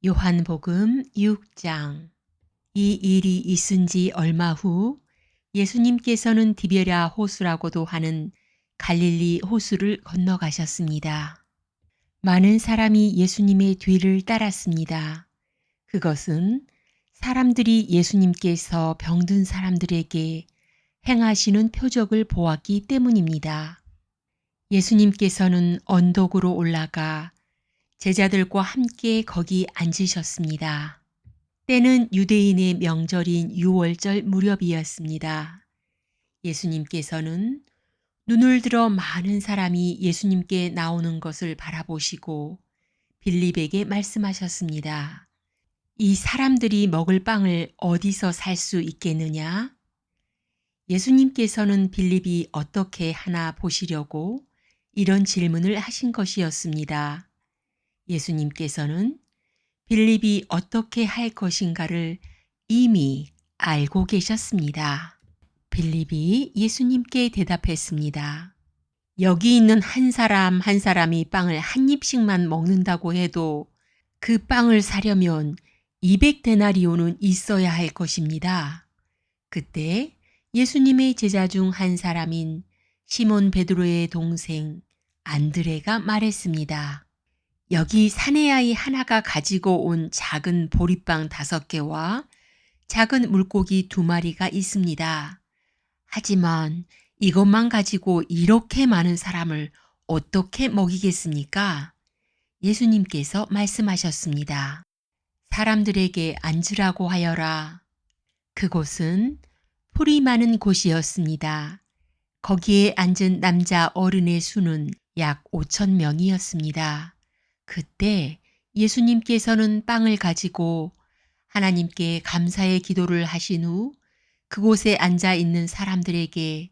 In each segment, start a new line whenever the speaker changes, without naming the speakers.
요한복음 6장. 이 일이 있은 지 얼마 후 예수님께서는 디베랴 호수라고도 하는 갈릴리 호수를 건너가셨습니다. 많은 사람이 예수님의 뒤를 따랐습니다. 그것은 사람들이 예수님께서 병든 사람들에게 행하시는 표적을 보았기 때문입니다. 예수님께서는 언덕으로 올라가 제자들과 함께 거기 앉으셨습니다. 때는 유대인의 명절인 유월절 무렵이었습니다. 예수님께서는 눈을 들어 많은 사람이 예수님께 나오는 것을 바라보시고 빌립에게 말씀하셨습니다. 이 사람들이 먹을 빵을 어디서 살 수 있겠느냐? 예수님께서는 빌립이 어떻게 하나 보시려고 이런 질문을 하신 것이었습니다. 예수님께서는 빌립이 어떻게 할 것인가를 이미 알고 계셨습니다. 빌립이 예수님께 대답했습니다. 여기 있는 한 사람 한 사람이 빵을 한 입씩만 먹는다고 해도 그 빵을 사려면 200데나리온은 있어야 할 것입니다. 그때 예수님의 제자 중 한 사람인 시몬 베드로의 동생 안드레가 말했습니다. 여기 사내아이 하나가 가지고 온 작은 보리빵 5개와 작은 물고기 2마리가 있습니다. 하지만 이것만 가지고 이렇게 많은 사람을 어떻게 먹이겠습니까? 예수님께서 말씀하셨습니다. 사람들에게 앉으라고 하여라. 그곳은 풀이 많은 곳이었습니다. 거기에 앉은 남자 어른의 수는 약 5,000명이었습니다. 그때 예수님께서는 빵을 가지고 하나님께 감사의 기도를 하신 후 그곳에 앉아 있는 사람들에게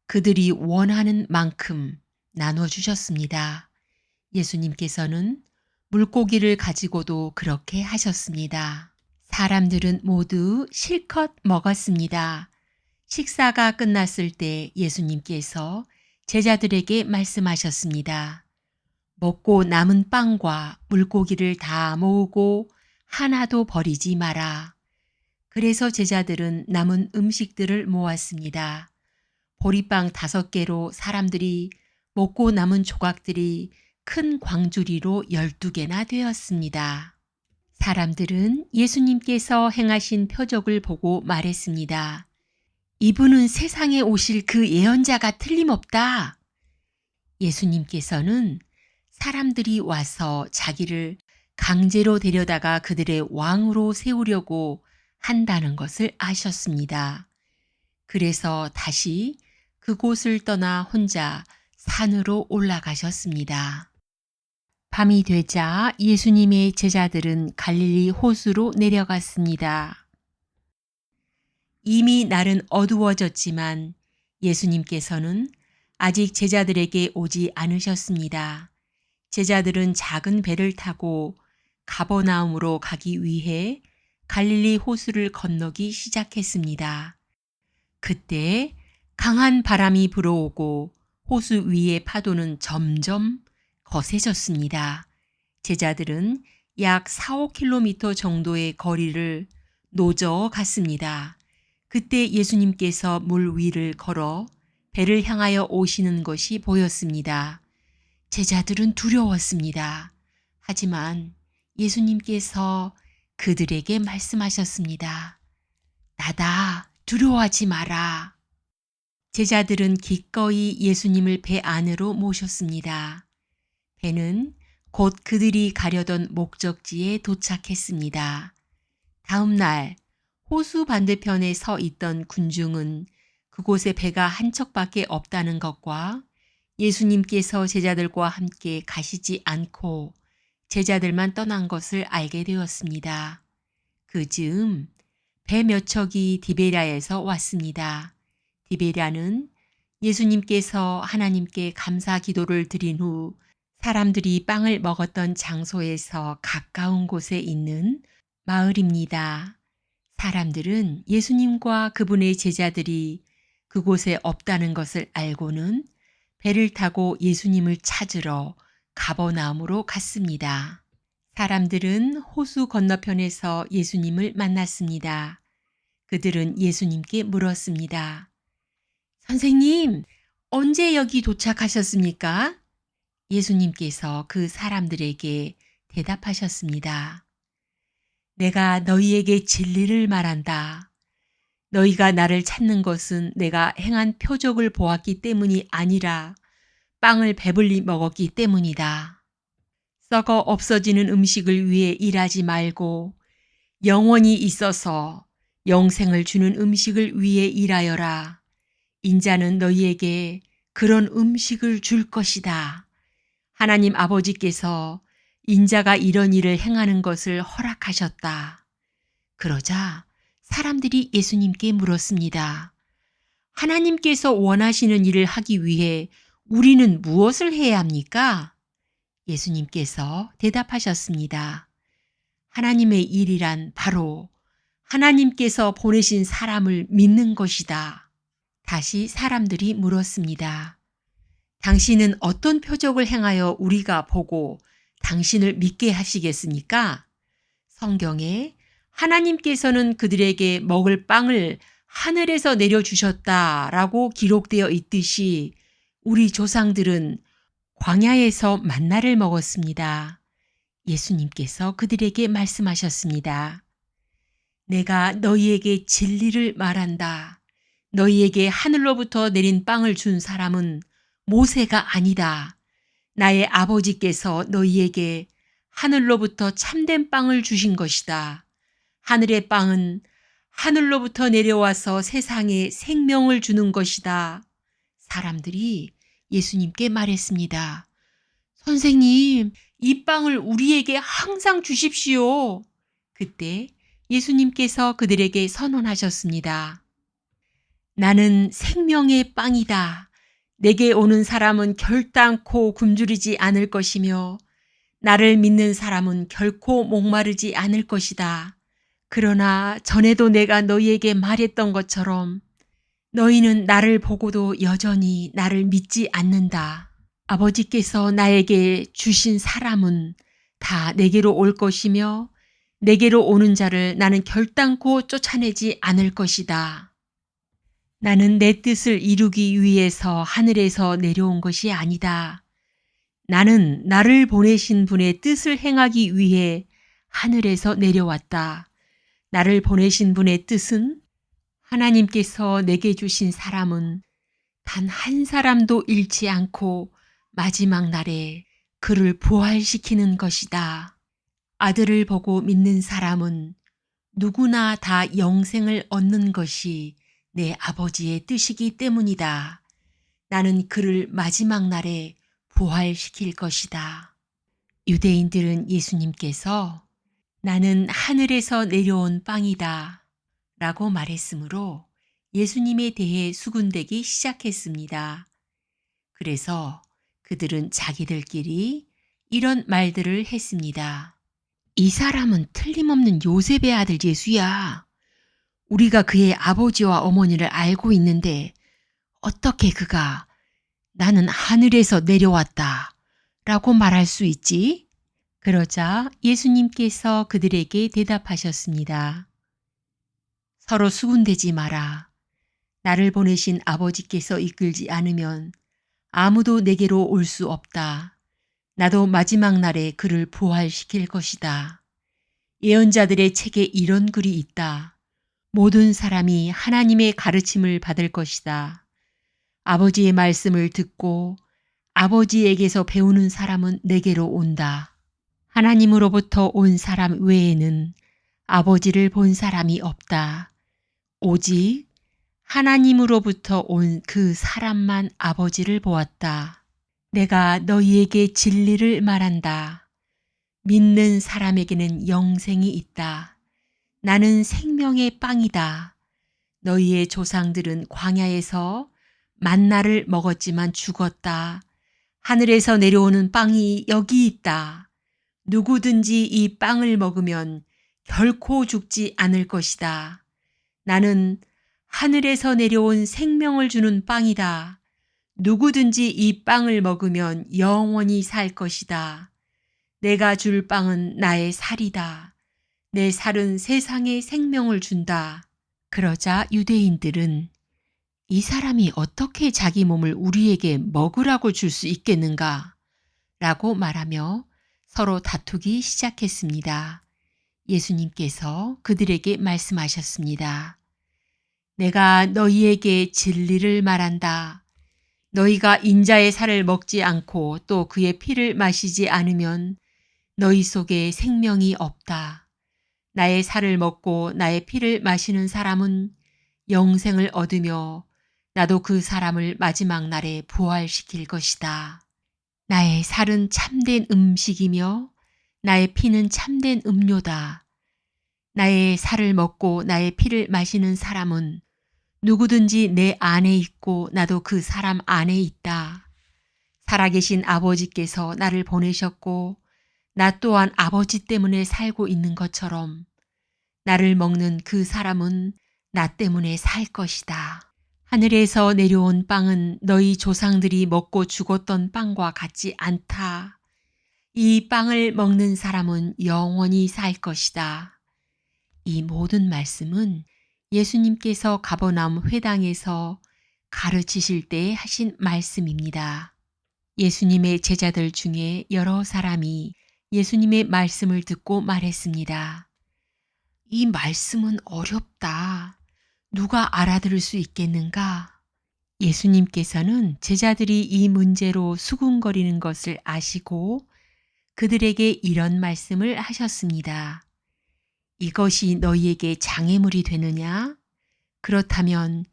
그들이 원하는 만큼 나눠주셨습니다. 예수님께서는 물고기를 가지고도 그렇게 하셨습니다. 사람들은 모두 실컷 먹었습니다. 식사가 끝났을 때 예수님께서 제자들에게 말씀하셨습니다. 먹고 남은 빵과 물고기를 다 모으고 하나도 버리지 마라. 그래서 제자들은 남은 음식들을 모았습니다. 보리빵 5개로 사람들이 먹고 남은 조각들이 큰 광주리로 12개나 되었습니다. 사람들은 예수님께서 행하신 표적을 보고 말했습니다. 이분은 세상에 오실 그 예언자가 틀림없다. 예수님께서는 사람들이 와서 자기를 강제로 데려다가 그들의 왕으로 세우려고 한다는 것을 아셨습니다. 그래서 다시 그곳을 떠나 혼자 산으로 올라가셨습니다. 밤이 되자 예수님의 제자들은 갈릴리 호수로 내려갔습니다. 이미 날은 어두워졌지만 예수님께서는 아직 제자들에게 오지 않으셨습니다. 제자들은 작은 배를 타고 가버나움으로 가기 위해 갈릴리 호수를 건너기 시작했습니다. 그때 강한 바람이 불어오고 호수 위의 파도는 점점 거세졌습니다. 제자들은 약 4-5km 정도의 거리를 노저 갔습니다. 그때 예수님께서 물 위를 걸어 배를 향하여 오시는 것이 보였습니다. 제자들은 두려웠습니다. 하지만 예수님께서 그들에게 말씀하셨습니다. 나다, 두려워하지 마라. 제자들은 기꺼이 예수님을 배 안으로 모셨습니다. 배는 곧 그들이 가려던 목적지에 도착했습니다. 다음 날 호수 반대편에 서 있던 군중은 그곳에 배가 한 척밖에 없다는 것과 예수님께서 제자들과 함께 가시지 않고 제자들만 떠난 것을 알게 되었습니다. 그 즈음 배 몇 척이 디베랴에서 왔습니다. 디베랴는 예수님께서 하나님께 감사 기도를 드린 후 사람들이 빵을 먹었던 장소에서 가까운 곳에 있는 마을입니다. 사람들은 예수님과 그분의 제자들이 그곳에 없다는 것을 알고는 배를 타고 예수님을 찾으러 가버나움으로 갔습니다. 사람들은 호수 건너편에서 예수님을 만났습니다. 그들은 예수님께 물었습니다. 선생님, 언제 여기 도착하셨습니까? 예수님께서 그 사람들에게 대답하셨습니다. 내가 너희에게 진리를 말한다. 너희가 나를 찾는 것은 내가 행한 표적을 보았기 때문이 아니라 빵을 배불리 먹었기 때문이다. 썩어 없어지는 음식을 위해 일하지 말고 영원히 있어서 영생을 주는 음식을 위해 일하여라. 인자는 너희에게 그런 음식을 줄 것이다. 하나님 아버지께서 인자가 이런 일을 행하는 것을 허락하셨다. 그러자 사람들이 예수님께 물었습니다. 하나님께서 원하시는 일을 하기 위해 우리는 무엇을 해야 합니까? 예수님께서 대답하셨습니다. 하나님의 일이란 바로 하나님께서 보내신 사람을 믿는 것이다. 다시 사람들이 물었습니다. 당신은 어떤 표적을 행하여 우리가 보고 당신을 믿게 하시겠습니까? 성경에 하나님께서는 그들에게 먹을 빵을 하늘에서 내려주셨다라고 기록되어 있듯이 우리 조상들은 광야에서 만나를 먹었습니다. 예수님께서 그들에게 말씀하셨습니다. 내가 너희에게 진리를 말한다. 너희에게 하늘로부터 내린 빵을 준 사람은 모세가 아니다. 나의 아버지께서 너희에게 하늘로부터 참된 빵을 주신 것이다. 하늘의 빵은 하늘로부터 내려와서 세상에 생명을 주는 것이다. 사람들이 예수님께 말했습니다. 선생님, 이 빵을 우리에게 항상 주십시오. 그때 예수님께서 그들에게 선언하셨습니다. 나는 생명의 빵이다. 내게 오는 사람은 결단코 굶주리지 않을 것이며 나를 믿는 사람은 결코 목마르지 않을 것이다. 그러나 전에도 내가 너희에게 말했던 것처럼 너희는 나를 보고도 여전히 나를 믿지 않는다. 아버지께서 나에게 주신 사람은 다 내게로 올 것이며 내게로 오는 자를 나는 결단코 쫓아내지 않을 것이다. 나는 내 뜻을 이루기 위해서 하늘에서 내려온 것이 아니다. 나는 나를 보내신 분의 뜻을 행하기 위해 하늘에서 내려왔다. 나를 보내신 분의 뜻은 하나님께서 내게 주신 사람은 단 한 사람도 잃지 않고 마지막 날에 그를 부활시키는 것이다. 아들을 보고 믿는 사람은 누구나 다 영생을 얻는 것이 내 아버지의 뜻이기 때문이다. 나는 그를 마지막 날에 부활시킬 것이다. 유대인들은 예수님께서 나는 하늘에서 내려온 빵이다 라고 말했으므로 예수님에 대해 수군대기 시작했습니다. 그래서 그들은 자기들끼리 이런 말들을 했습니다. 이 사람은 틀림없는 요셉의 아들 예수야. 우리가 그의 아버지와 어머니를 알고 있는데 어떻게 그가 나는 하늘에서 내려왔다 라고 말할 수 있지? 그러자 예수님께서 그들에게 대답하셨습니다. 서로 수군대지 마라. 나를 보내신 아버지께서 이끌지 않으면 아무도 내게로 올 수 없다. 나도 마지막 날에 그를 부활시킬 것이다. 예언자들의 책에 이런 글이 있다. 모든 사람이 하나님의 가르침을 받을 것이다. 아버지의 말씀을 듣고 아버지에게서 배우는 사람은 내게로 온다. 하나님으로부터 온 사람 외에는 아버지를 본 사람이 없다. 오직 하나님으로부터 온 그 사람만 아버지를 보았다. 내가 너희에게 진리를 말한다. 믿는 사람에게는 영생이 있다. 나는 생명의 빵이다. 너희의 조상들은 광야에서 만나를 먹었지만 죽었다. 하늘에서 내려오는 빵이 여기 있다. 누구든지 이 빵을 먹으면 결코 죽지 않을 것이다. 나는 하늘에서 내려온 생명을 주는 빵이다. 누구든지 이 빵을 먹으면 영원히 살 것이다. 내가 줄 빵은 나의 살이다. 내 살은 세상에 생명을 준다. 그러자 유대인들은 이 사람이 어떻게 자기 몸을 우리에게 먹으라고 줄 수 있겠는가? 라고 말하며 서로 다투기 시작했습니다. 예수님께서 그들에게 말씀하셨습니다. 내가 너희에게 진리를 말한다. 너희가 인자의 살을 먹지 않고 또 그의 피를 마시지 않으면 너희 속에 생명이 없다. 나의 살을 먹고 나의 피를 마시는 사람은 영생을 얻으며 나도 그 사람을 마지막 날에 부활시킬 것이다. 나의 살은 참된 음식이며 나의 피는 참된 음료다. 나의 살을 먹고 나의 피를 마시는 사람은 누구든지 내 안에 있고 나도 그 사람 안에 있다. 살아계신 아버지께서 나를 보내셨고 나 또한 아버지 때문에 살고 있는 것처럼 나를 먹는 그 사람은 나 때문에 살 것이다. 하늘에서 내려온 빵은 너희 조상들이 먹고 죽었던 빵과 같지 않다. 이 빵을 먹는 사람은 영원히 살 것이다. 이 모든 말씀은 예수님께서 가버나움 회당에서 가르치실 때 하신 말씀입니다. 예수님의 제자들 중에 여러 사람이 예수님의 말씀을 듣고 말했습니다. 이 말씀은 어렵다. 누가 알아들을 수 있겠는가? 예수님께서는 제자들이 이 문제로 수군거리는 것을 아시고 그들에게 이런 말씀을 하셨습니다. 이것이 너희에게 장애물이 되느냐? 그렇다면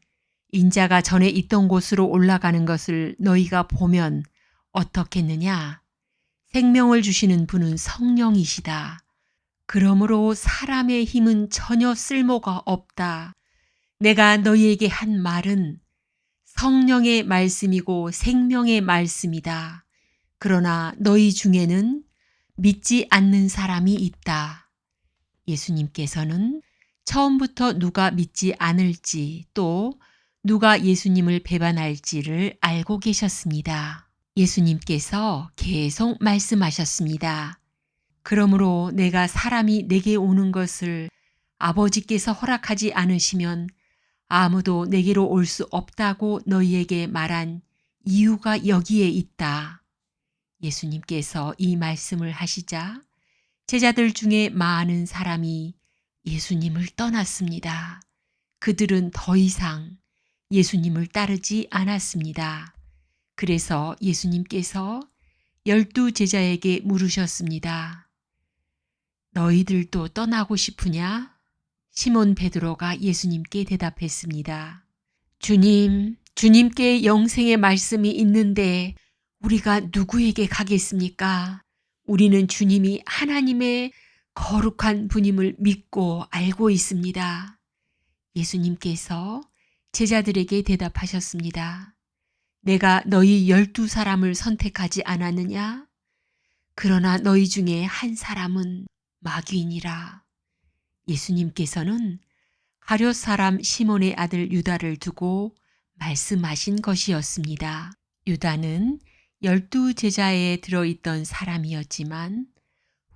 인자가 전에 있던 곳으로 올라가는 것을 너희가 보면 어떻겠느냐? 생명을 주시는 분은 성령이시다. 그러므로 사람의 힘은 전혀 쓸모가 없다. 내가 너희에게 한 말은 성령의 말씀이고 생명의 말씀이다. 그러나 너희 중에는 믿지 않는 사람이 있다. 예수님께서는 처음부터 누가 믿지 않을지 또 누가 예수님을 배반할지를 알고 계셨습니다. 예수님께서 계속 말씀하셨습니다. 그러므로 내가 사람이 내게 오는 것을 아버지께서 허락하지 않으시면 아무도 내게로 올 수 없다고 너희에게 말한 이유가 여기에 있다. 예수님께서 이 말씀을 하시자 제자들 중에 많은 사람이 예수님을 떠났습니다. 그들은 더 이상 예수님을 따르지 않았습니다. 그래서 예수님께서 12 제자에게 물으셨습니다. 너희들도 떠나고 싶으냐? 시몬 베드로가 예수님께 대답했습니다. 주님, 주님께 영생의 말씀이 있는데 우리가 누구에게 가겠습니까? 우리는 주님이 하나님의 거룩한 분임을 믿고 알고 있습니다. 예수님께서 제자들에게 대답하셨습니다. 내가 너희 12 사람을 선택하지 않았느냐? 그러나 너희 중에 한 사람은 마귀이니라. 예수님께서는 가룟 사람 시몬의 아들 유다를 두고 말씀하신 것이었습니다. 유다는 12 제자에 들어있던 사람이었지만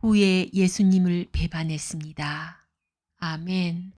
후에 예수님을 배반했습니다. 아멘.